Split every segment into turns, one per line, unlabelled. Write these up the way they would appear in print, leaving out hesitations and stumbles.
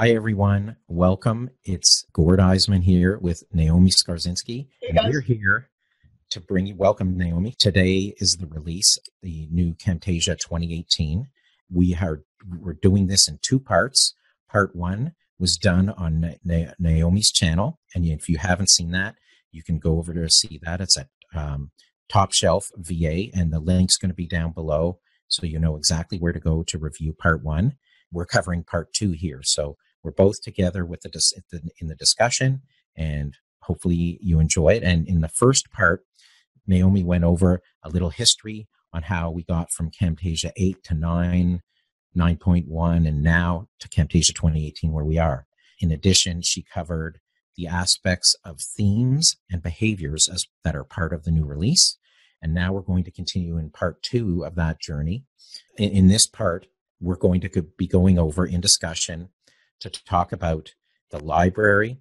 Hi, everyone. Welcome. It's Gord Isman here with Naomi Skarzinski.
Hey
And we're
guys.
here to bring you, welcome, Naomi. Today is the release, the new Camtasia 2018. We're doing this in two parts. Part one was done on Naomi's channel. And if you haven't seen that, you can go over to see that. It's at Top Shelf VA, and the link's going to be down below so you know exactly where to go to review part one. We're covering part two here. So we're both together with in the discussion, and hopefully you enjoy it. And in the first part, Naomi went over a little history on how we got from Camtasia 8 to 9, 9.1, and now to Camtasia 2018, where we are. In addition, she covered the aspects of themes and behaviors that are part of the new release. And now we're going to continue in part two of that journey. In this part, we're going to be going over in discussion to talk about the library,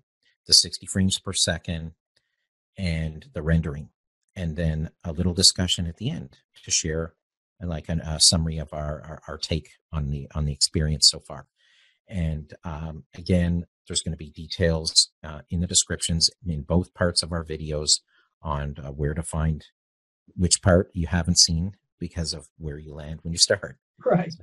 the 60 frames per second, and the rendering. And then a little discussion at the end to share like a summary of our take on the experience so far. And again, there's going to be details in the descriptions in both parts of our videos on where to find which part you haven't seen because of where you land when you start.
Right.
So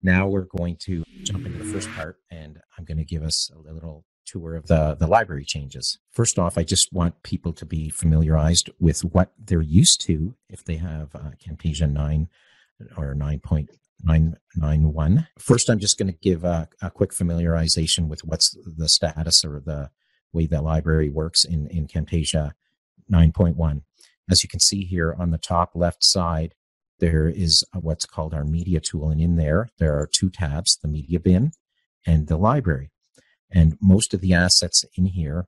now we're going to jump into the first part, and I'm going to give us a little tour of the library changes. First off, I just want people to be familiarized with what they're used to if they have Camtasia 9 or 9.991. First, I'm just going to give a quick familiarization with what's the status or the way the library works in Camtasia 9.1. As you can see here on the top left side, there is what's called our media tool. And in there are two tabs, the media bin and the library. And most of the assets in here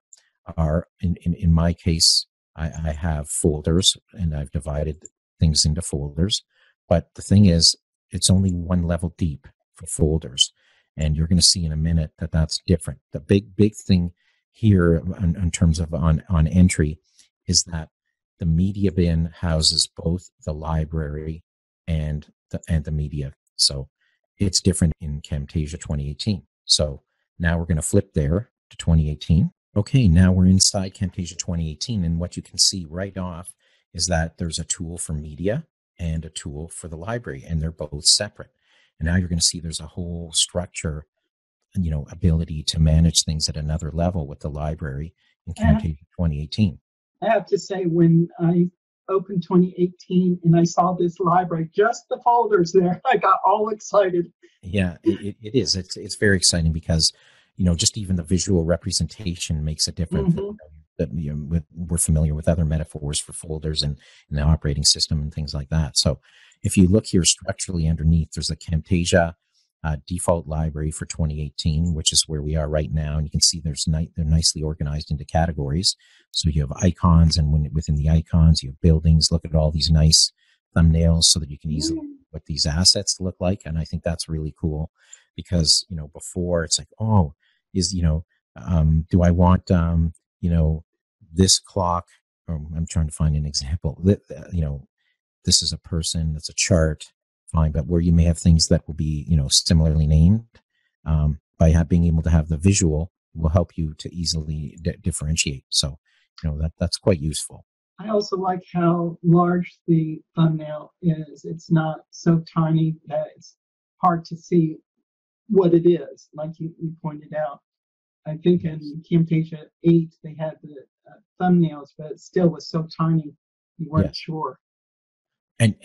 are, in my case, I have folders, and I've divided things into folders. But the thing is, it's only one level deep for folders. And you're going to see in a minute that that's different. The big thing here in terms of on entry is that the media bin houses both the library and the media. So it's different in Camtasia 2018. So now we're going to flip there to 2018. Okay, now we're inside Camtasia 2018, and what you can see right off is that there's a tool for media and a tool for the library, and they're both separate. And now you're going to see there's a whole structure, ability to manage things at another level with the library in Camtasia 2018.
I have to say, when I opened 2018 and I saw this library, just the folders there, I got all excited.
Yeah, it is. It's very exciting because, just even the visual representation makes a difference.
Mm-hmm.
We're familiar with other metaphors for folders and the operating system and things like that. So if you look here structurally underneath, there's a Camtasia default library for 2018, which is where we are right now. And you can see they're nicely organized into categories. So you have icons, and within the icons, you have buildings. Look at all these nice thumbnails so that you can easily what these assets look like. And I think that's really cool because, before it's like, do I want, this clock? I'm trying to find an example. This is a person, that's a chart. Fine, but where you may have things that will be, similarly named, by being able to have the visual will help you to easily differentiate. So, that's quite useful.
I also like how large the thumbnail is. It's not so tiny that it's hard to see what it is, like you pointed out. I think in Camtasia 8, they had the thumbnails, but it still was so tiny, you weren't sure.
And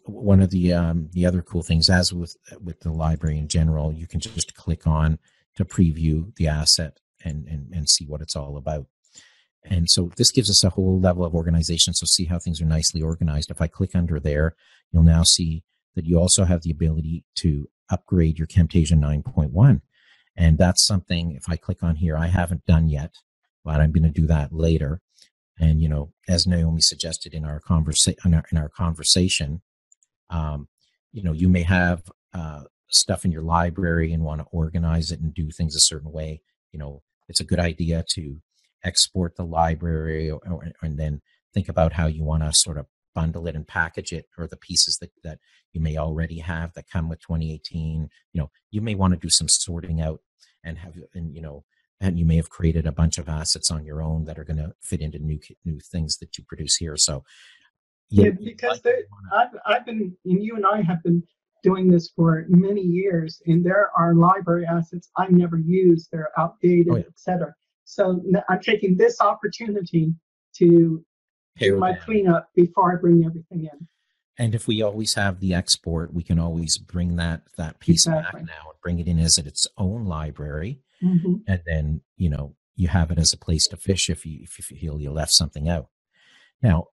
one of the other cool things, as with the library in general, you can just click on to preview the asset and see what it's all about. And so this gives us a whole level of organization. So see how things are nicely organized. If I click under there, you'll now see that you also have the ability to upgrade your Camtasia 9.1. And that's something, if I click on here, I haven't done yet, but I'm going to do that later. And, as Naomi suggested in our conversation, you may have stuff in your library and want to organize it and do things a certain way. It's a good idea to export the library and then think about how you want to sort of bundle it and package it, or the pieces that you may already have that come with 2018. You may want to do some sorting out and and you may have created a bunch of assets on your own that are going to fit into new things that you produce here. So
because I've been, and you and I have been doing this for many years, and there are library assets I never use. They're outdated, etc. So I'm taking this opportunity to do my cleanup before I bring everything in.
And if we always have the export, we can always bring that piece back now and bring it in as its own library. And then, you have it as a place to fish if you feel you left something out. Now,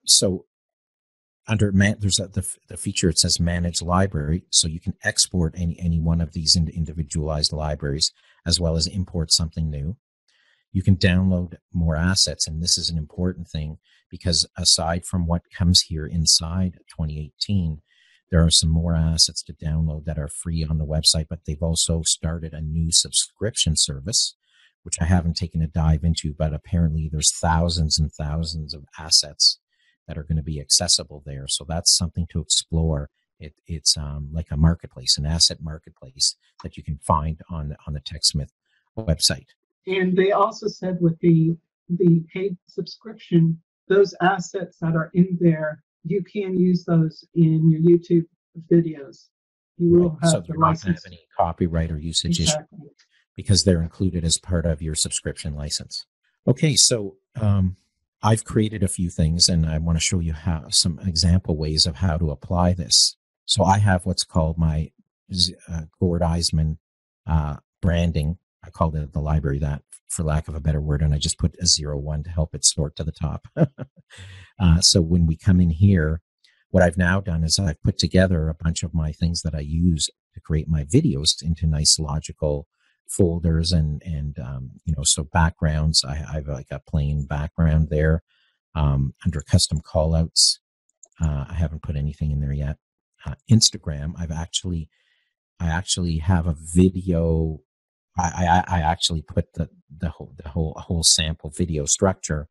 so under there's the feature, it says manage library. So you can export any one of these individualized libraries, as well as import something new. You can download more assets. And this is an important thing, because aside from what comes here inside 2018, there are some more assets to download that are free on the website, but they've also started a new subscription service, which I haven't taken a dive into, but apparently there's thousands and thousands of assets that are going to be accessible there. So that's something to explore. It's like a marketplace, an asset marketplace that you can find on the TechSmith website.
And they also said with the paid subscription, those assets that are in there, you can use those in your YouTube videos. You will have
so
the
you're not going to
license.
have any copyright or usage issue, because they're included as part of your subscription license. Okay, so I've created a few things, and I want to show you some example ways of how to apply this. So I have what's called my Gord Isman branding. I called it the library that, for lack of a better word, and I just put a 01 to help it sort to the top. So when we come in here, what I've now done is I've put together a bunch of my things that I use to create my videos into nice logical folders and so backgrounds. I have like a plain background there. Under custom callouts, I haven't put anything in there yet. Instagram, I actually have a video. I actually put the whole sample video structure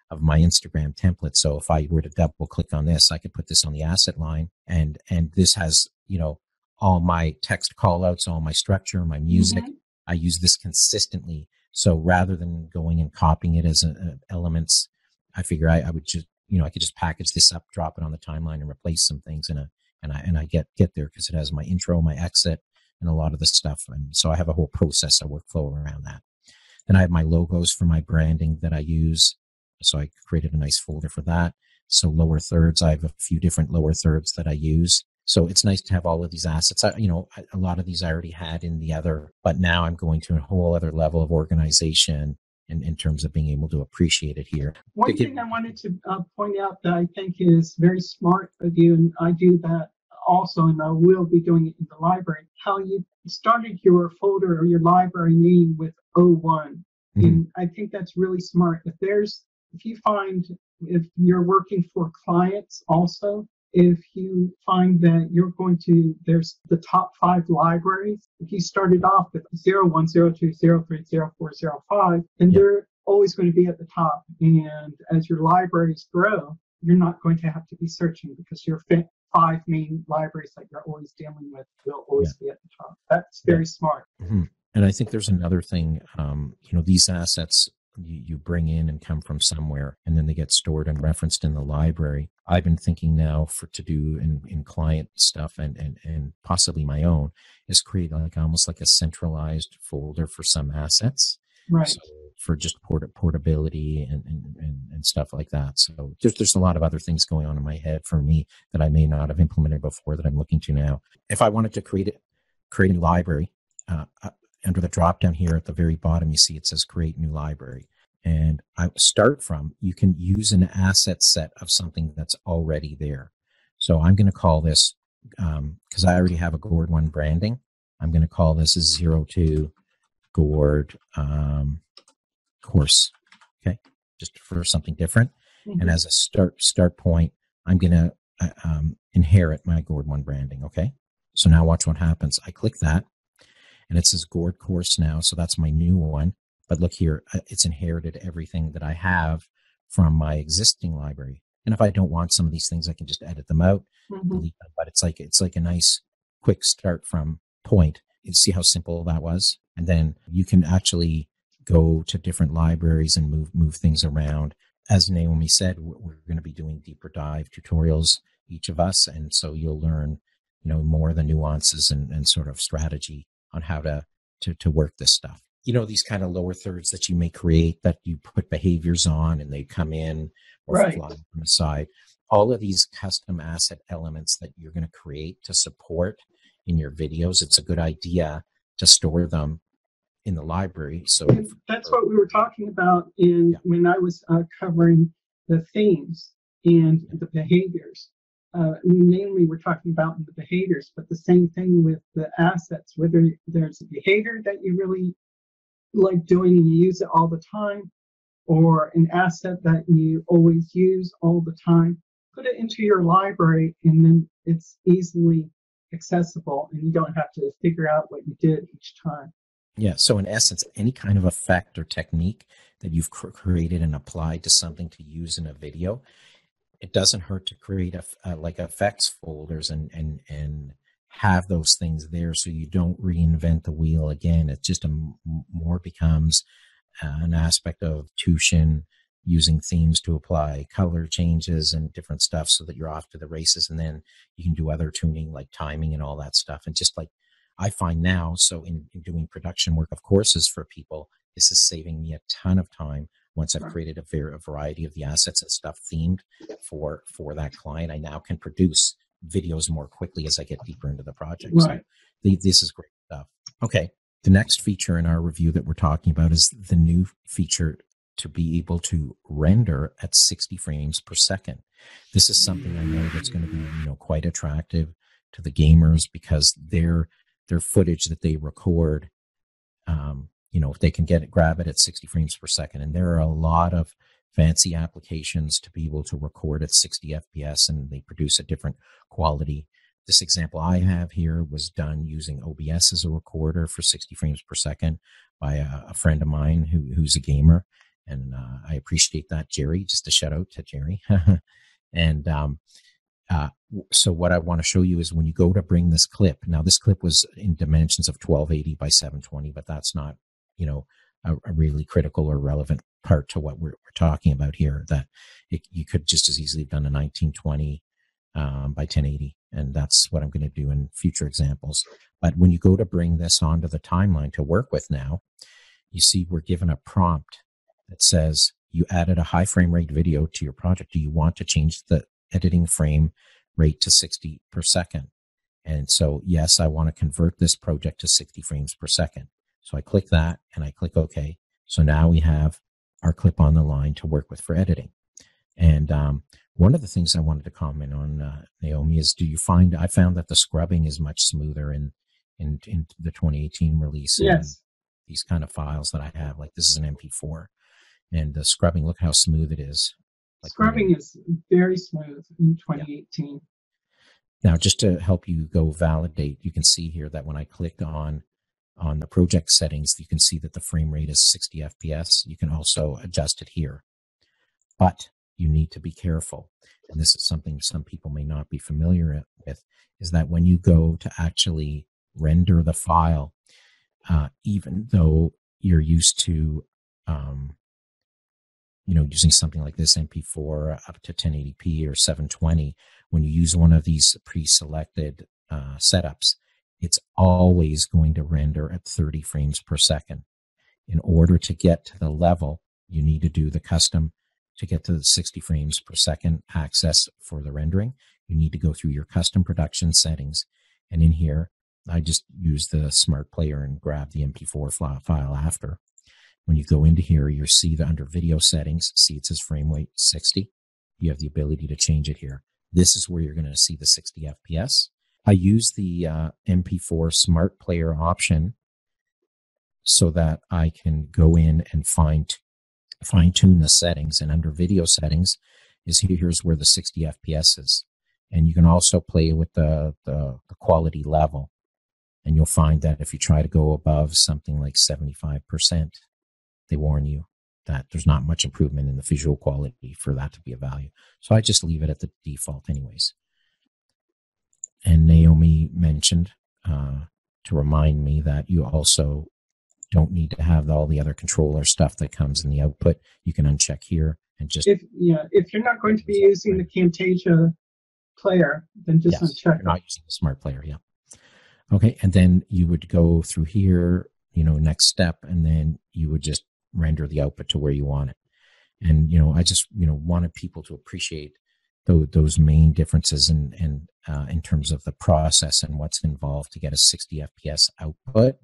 of my Instagram template. So if I were to double click on this, I could put this on the asset line, and this has all my text callouts, all my structure, my music. I use this consistently. So rather than going and copying it as elements, I figure I would just I could just package this up, drop it on the timeline, and replace some things, and I get there because it has my intro, my exit, and a lot of the stuff. And so I have a whole process, a workflow around that. Then I have my logos for my branding that I use. So I created a nice folder for that. So lower thirds, I have a few different lower thirds that I use. So it's nice to have all of these assets. A lot of these I already had in the other, but now I'm going to a whole other level of organization in terms of being able to appreciate it here.
One thing I wanted to point out that I think is very smart of you, and I do that also, and I will be doing it in the library, how you started your folder or your library name with 01. And I think that's really smart. If you're working for clients also, if you find that there's the top 5 libraries, if you started off with 01, 02, 03, 04, 05, then they're always going to be at the top. And as your libraries grow, you're not going to have to be searching, because your 5 main libraries that you're always dealing with will always be at the top. That's very smart.
And I think there's another thing, these assets you bring in and come from somewhere, and then they get stored and referenced in the library. I've been thinking now to do in client stuff and possibly my own, is create almost like a centralized folder for some assets.
Right.
So for just portability and stuff like that. So there's a lot of other things going on in my head for me that I may not have implemented before that I'm looking to now. If I wanted to create a new library, under the drop down here at the very bottom, you see it says create new library. And you can use an asset set of something that's already there. So I'm going to call this, because I already have a Gord 1 branding, I'm going to call this a 02 Gord course. Okay. Just for something different. And as a start point, I'm going to inherit my Gord 1 branding. Okay. So now watch what happens. I click that, and it says Gord course now. So that's my new one. But look here, it's inherited everything that I have from my existing library. And if I don't want some of these things, I can just edit them out, delete them. But it's like a nice quick start from point. You see how simple that was? And then you can actually go to different libraries and move things around. As Naomi said, we're going to be doing deeper dive tutorials, each of us. And so you'll learn, more of the nuances and sort of strategy on how to work this stuff. These kind of lower thirds that you may create that you put behaviors on and they come in or
Right.
fly from the side. All of these custom asset elements that you're going to create to support in your videos, it's a good idea to store them in the library. So
that's what we were talking about when I was covering the themes and the behaviors. Mainly we're talking about the behaviors, but the same thing with the assets, whether there's a behavior that you really like doing and you use it all the time, or an asset that you always use all the time, put it into your library and then it's easily accessible and you don't have to figure out what you did each time.
Yeah. So in essence, any kind of effect or technique that you've created and applied to something to use in a video, it doesn't hurt to create like effects folders and have those things there so you don't reinvent the wheel again. It just more becomes an aspect of Tushin, using themes to apply color changes and different stuff so that you're off to the races. And then you can do other tuning like timing and all that stuff. And just like I find now, so in doing production work of courses for people, this is saving me a ton of time. Once I've created a variety of the assets and stuff themed for that client, I now can produce videos more quickly as I get deeper into the project.
Right.
So this is great stuff. Okay. The next feature in our review that we're talking about is the new feature to be able to render at 60 frames per second. This is something I know that's going to be, quite attractive to the gamers because their footage that they record, if they can grab it at 60 frames per second. And there are a lot of fancy applications to be able to record at 60 FPS and they produce a different quality. This example I have here was done using OBS as a recorder for 60 frames per second by a friend of mine who's a gamer. And I appreciate that, Jerry. Just a shout out to Jerry. And so what I want to show you is when you go to bring this clip. Now, this clip was in dimensions of 1280 by 720, but that's not, a really critical or relevant part to what we're talking about here. That you could just as easily have done a 1920 by 1080. And that's what I'm going to do in future examples. But when you go to bring this onto the timeline to work with now, you see we're given a prompt that says you added a high frame rate video to your project. Do you want to change the editing frame rate to 60 per second? And so, yes, I want to convert this project to 60 frames per second. So I click that and I click OK. So now we have our clip on the line to work with for editing. And one of the things I wanted to comment on, Naomi, is I found that the scrubbing is much smoother in the 2018 release.
Yes.
These kind of files that I have, like this is an MP4, and the scrubbing, look how smooth it is. Like
scrubbing is very smooth in 2018.
Now, just to help you go validate, you can see here that when I clicked on the project settings, you can see that the frame rate is 60 FPS. You can also adjust it here. But you need to be careful, and this is something some people may not be familiar with, is that when you go to actually render the file, even though you're used to, using something like this MP4 up to 1080p or 720, when you use one of these pre-selected setups, it's always going to render at 30 frames per second. In order to get to the level, you need to do the custom. To get to the 60 frames per second access for the rendering, you need to go through your custom production settings. And in here, I just use the Smart Player and grab the MP4 file after. When you go into here, you see that under video settings, see it says frame rate 60. You have the ability to change it here. This is where you're going to see the 60 FPS. I use the MP4 Smart Player option so that I can go in and fine-tune the settings. And under video settings here's where the 60 FPS is. And you can also play with the quality level. And you'll find that if you try to go above something like 75%, they warn you that there's not much improvement in the visual quality for that to be a value. So I just leave it at the default anyways. And Naomi mentioned to remind me that you also don't need to have all the other controller stuff that comes in the output. You can uncheck here and just...
If you're not going to be using the Camtasia player, then just uncheck it.
Not using the smart player, yeah. Okay, and then you would go through here, next step, and then you would just render the output to where you want it. And, I just, wanted people to appreciate those main differences in terms of the process and what's involved to get a 60 FPS output.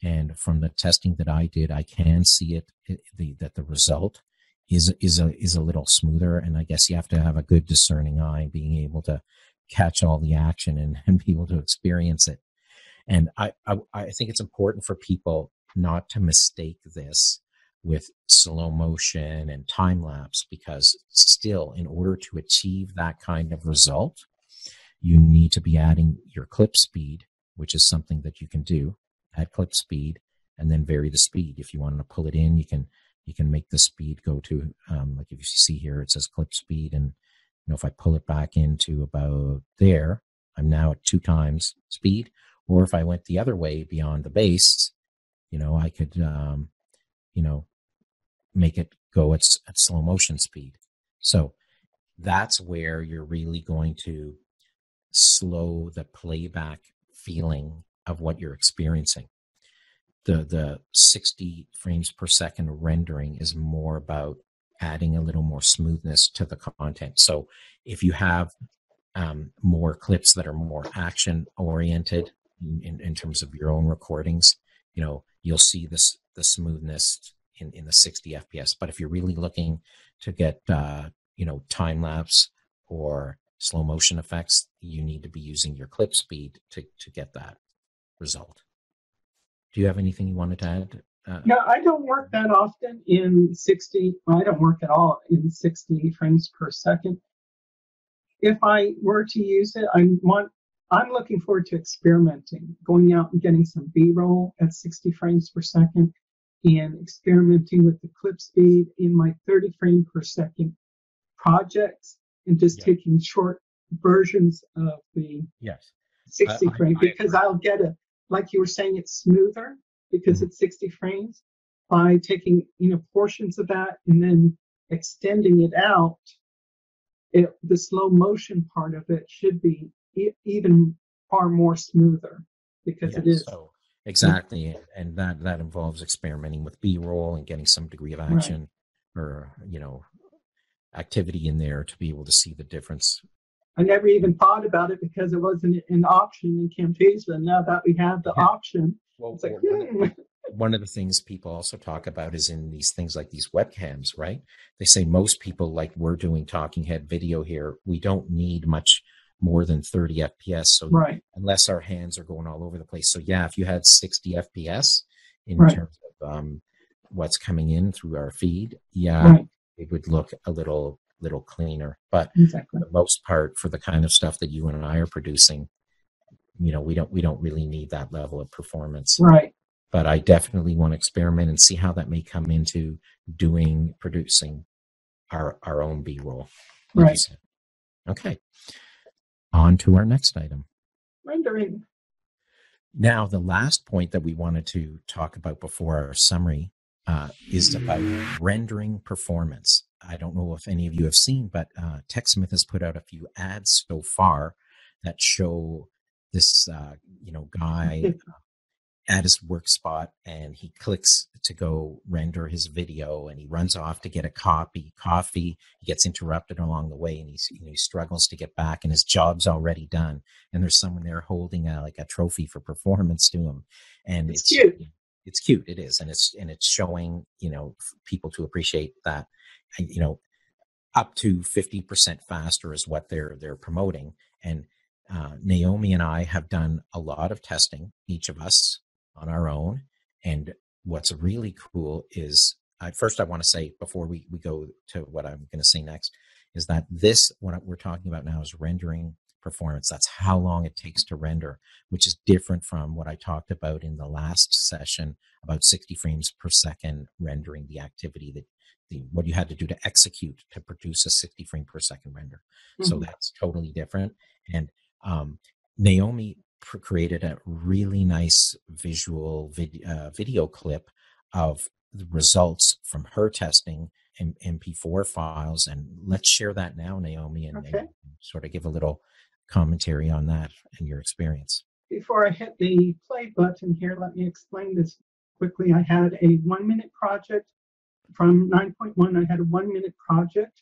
And from the testing that I did, I can see that the result is a little smoother. And I guess you have to have a good discerning eye, being able to catch all the action and be able to experience it. And I think it's important for people not to mistake this with slow motion and time lapse, because still, in order to achieve that kind of result, you need to be adding your clip speed, which is something that you can do. Add clip speed and then vary the speed. If you want to pull it in, you can make the speed go to like if you see here, it says clip speed, and if I pull it back into about there, I'm now at 2 times speed. Or if I went the other way beyond the base, I could make it go at slow motion speed. So that's where you're really going to slow the playback feeling of what you're experiencing. The 60 frames per second rendering is more about adding a little more smoothness to the content. So if you have more clips that are more action oriented in terms of your own recordings, you'll see the smoothness in the 60 FPS. But if you're really looking to get time lapse or slow motion effects, you need to be using your clip speed to get that result. Do you have anything you wanted to add?
No, I don't work that often in 60. Well, I don't work at all in 60 frames per second. If I were to use it, I'm looking forward to experimenting, going out and getting some B-roll at 60 frames per second and experimenting with the clip speed in my 30 frame per second projects and just taking short versions of the 60 frames, because I'll get like you were saying, it's smoother because it's 60 frames. By taking portions of that and then extending it out, the slow motion part of it should be even far more smoother, because it is.
So exactly, and that involves experimenting with B-roll and getting some degree of action or activity in there to be able to see the difference.
I never even thought about it because it wasn't an option in Camtasia. Now that we have the option, it's like,
one of the things people also talk about is in these things like these webcams, right? They say most people, like we're doing talking head video here, we don't need much more than 30 FPS. So unless our hands are going all over the place. So yeah, if you had 60 FPS in terms of what's coming in through our feed, it would look a little cleaner. But for the most part, for the kind of stuff that you and I are producing, we don't really need that level of performance. But I definitely want to experiment and see how that may come into producing our own B-roll. Like you said. Okay. On to our next item.
Rendering.
Now, the last point that we wanted to talk about before our summary is about rendering performance. I don't know if any of you have seen, but TechSmith has put out a few ads so far that show this guy at his work spot, and he clicks to go render his video, and he runs off to get a coffee. He gets interrupted along the way, and he struggles to get back, and his job's already done. And there's someone there holding a trophy for performance to him, and it's cute. It's cute. It is, and it's showing people to appreciate that. Up to 50% faster is what they're promoting. And Naomi and I have done a lot of testing, each of us on our own. And what's really cool is, first I want to say, before we go to what I'm going to say next, is that what we're talking about now is rendering performance. That's how long it takes to render, which is different from what I talked about in the last session about 60 frames per second rendering the activity that what you had to do to execute to produce a 60 frame per second render. So that's totally different. And Naomi created a really nice visual video clip of the results from her testing in MP4 files. And let's share that now, Naomi, and sort of give a little commentary on that and your experience.
Before I hit the play button here, let me explain this quickly. I had a 1 minute project from 9.1. I had a 1 minute project,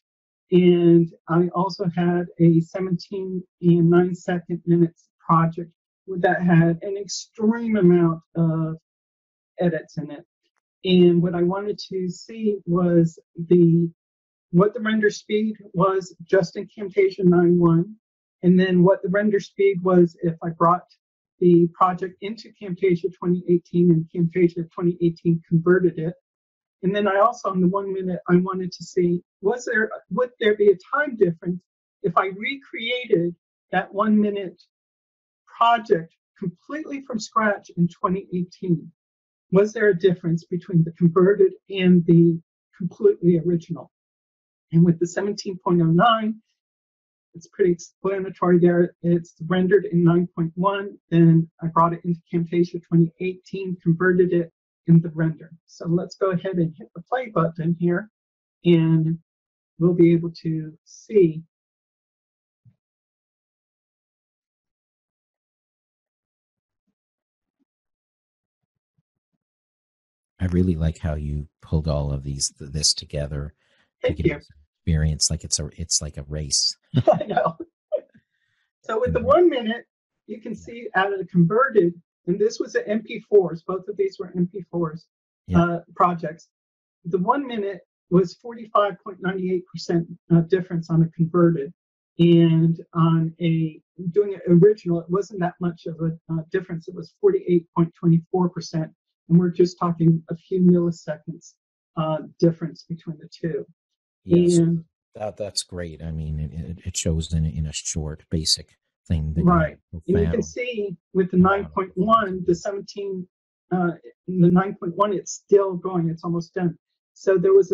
and I also had a 17 and 9 second minutes project that had an extreme amount of edits in it. And what I wanted to see was what the render speed was just in Camtasia 9.1, and then what the render speed was if I brought the project into Camtasia 2018 and Camtasia 2018 converted it. And then I also, on the 1 minute, I wanted to see, would there be a time difference if I recreated that 1 minute project completely from scratch in 2018? Was there a difference between the converted and the completely original? And with the 17.09, it's pretty explanatory there. It's rendered in 9.1, then I brought it into Camtasia 2018, converted it in the render. So let's go ahead and hit the play button here, and we'll be able to see.
I really like how you pulled all of this together.
Thank you.
Experience like it's like a race.
I know. So with the 1 minute, you can see out of the converted, and this was an MP4s. Both of these were MP4s projects. The 1 minute was 45.98% difference on a converted, and on doing it original, it wasn't that much of a difference. It was 48.24%. And we're just talking a few milliseconds difference between the two.
Yes, and that's great. I mean, it shows in a short, basic thing. That
right. And you can see with the 9.1, the 17, the 9.1, it's still going. It's almost done. So there was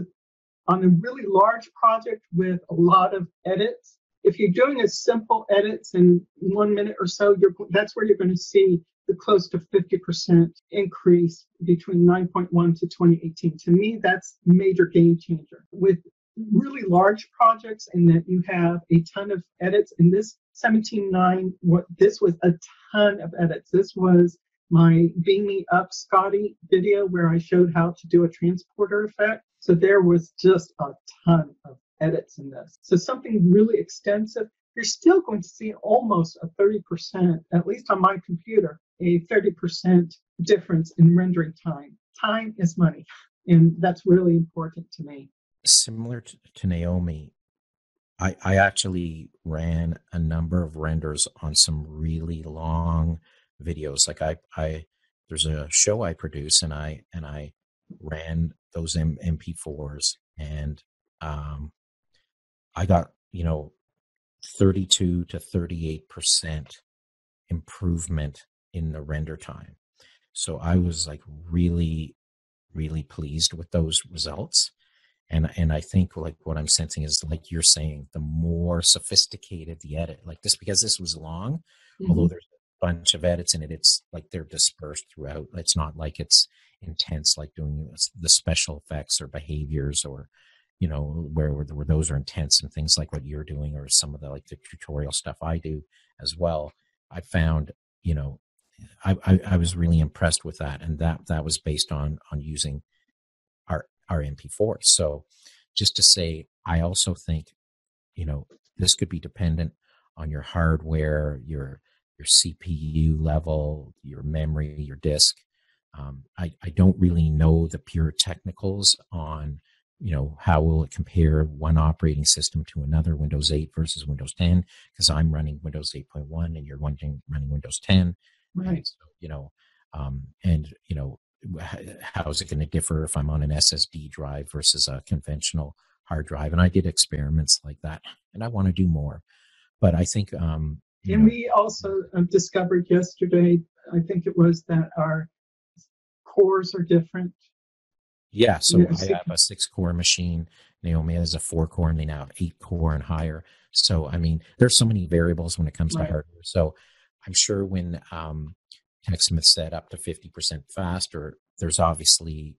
on a really large project with a lot of edits. If you're doing a simple edits in 1 minute or so, that's where you're going to see the close to 50% increase between 9.1 to 2018. To me, that's a major game changer. With really large projects and that you have a ton of edits, in this 17.9, this was a ton of edits. This was my Beam Me Up Scotty video where I showed how to do a transporter effect. So there was just a ton of edits in this. So something really extensive. You're still going to see almost a 30%, at least on my computer, a 30% difference in rendering time. Time is money, and that's really important to me.
Similar to Naomi, I actually ran a number of renders on some really long videos. Like there's a show I produce, and I ran those MP4s, and I got 32 to 38% improvement in the render time. So I was like really, really pleased with those results. And I think like what I'm sensing is, like you're saying, the more sophisticated the edit, like this, because this was long, although there's a bunch of edits in it, it's like they're dispersed throughout. It's not like it's intense, like doing the special effects or behaviors, or where those are intense, and things like what you're doing, or some of the like the tutorial stuff I do as well. I found, I was really impressed with that, and that was based on using our MP4. So just to say, I also think, this could be dependent on your hardware, your CPU level, your memory, your disk. I don't really know the pure technicals on, how will it compare one operating system to another, Windows 8 versus Windows 10, because I'm running Windows 8.1 and you're running Windows 10.
Right.
And so, how is it going to differ if I'm on an SSD drive versus a conventional hard drive? And I did experiments like that, and I want to do more. But I think,
And we also discovered yesterday, I think it was, that our cores are different.
Yeah, so I have a 6-core machine. Naomi has a 4-core, and they now have 8-core and higher. So, I mean, there's so many variables when it comes to hardware. So I'm sure when TechSmith said up to 50% faster, there's obviously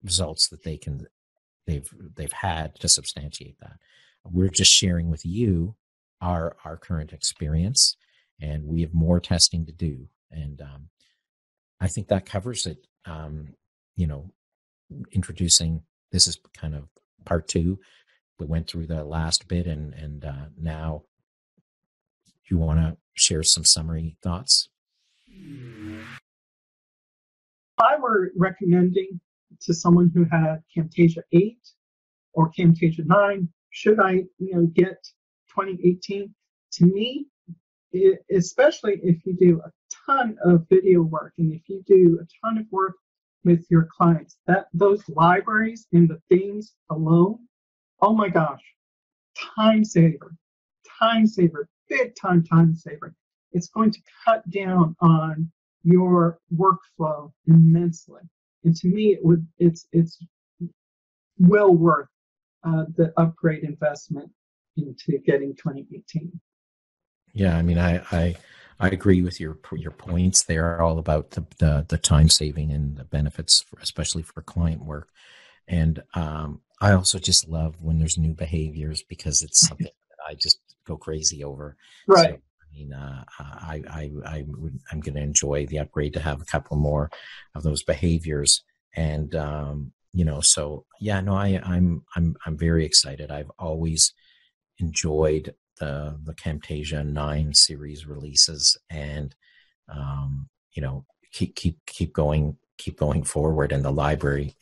results that they've had to substantiate that. We're just sharing with you our current experience, and we have more testing to do. And I think that covers it. Introducing, this is kind of part 2. We went through the last bit, and now you want to share some summary thoughts?
I were recommending to someone who had Camtasia 8 or Camtasia 9, should I get 2018? To me, especially if you do a ton of video work and if you do a ton of work with your clients, those libraries and the themes alone, oh my gosh, time saver, big time saver. It's going to cut down on your workflow immensely. And to me, it's well worth the upgrade investment into getting 2018.
Yeah, I mean, I agree with your points. They are all about the time saving and the benefits, especially for client work. And I also just love when there's new behaviors, because it's something that I just go crazy over.
Right.
So, I mean, I'm going to enjoy the upgrade to have a couple more of those behaviors. And so yeah, no, I'm very excited. I've always enjoyed the Camtasia 9 series releases, and keep going forward. And the library,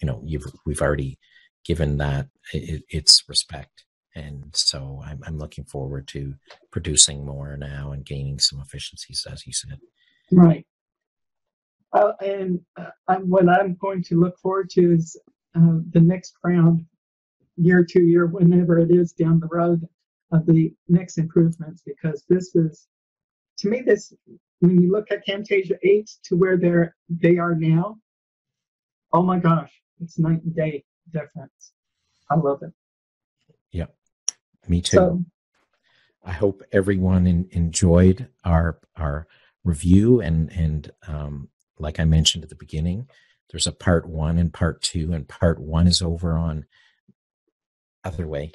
we've already given that its respect, and so I'm looking forward to producing more now and gaining some efficiencies, as you said.
Right. And what I'm going to look forward to is the next round, year, 2 year, whenever it is down the road, of the next improvements, because this is, to me, when you look at Camtasia 8 to where they are now, oh my gosh, it's night and day difference. I love it.
Yeah, me too.
So,
I hope everyone enjoyed our review, and like I mentioned at the beginning, there's a part 1 and part 2, and part 1 is over on other way.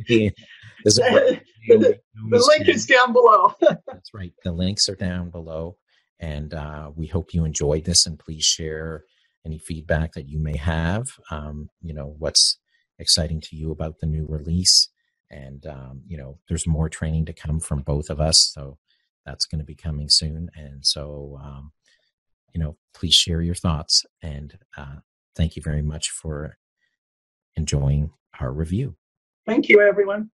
The link is down below.
That's right. The links are down below. And we hope you enjoyed this, and please share any feedback that you may have. What's exciting to you about the new release. And, there's more training to come from both of us. So that's going to be coming soon. And so, please share your thoughts. And thank you very much for enjoying our review.
Thank you, everyone.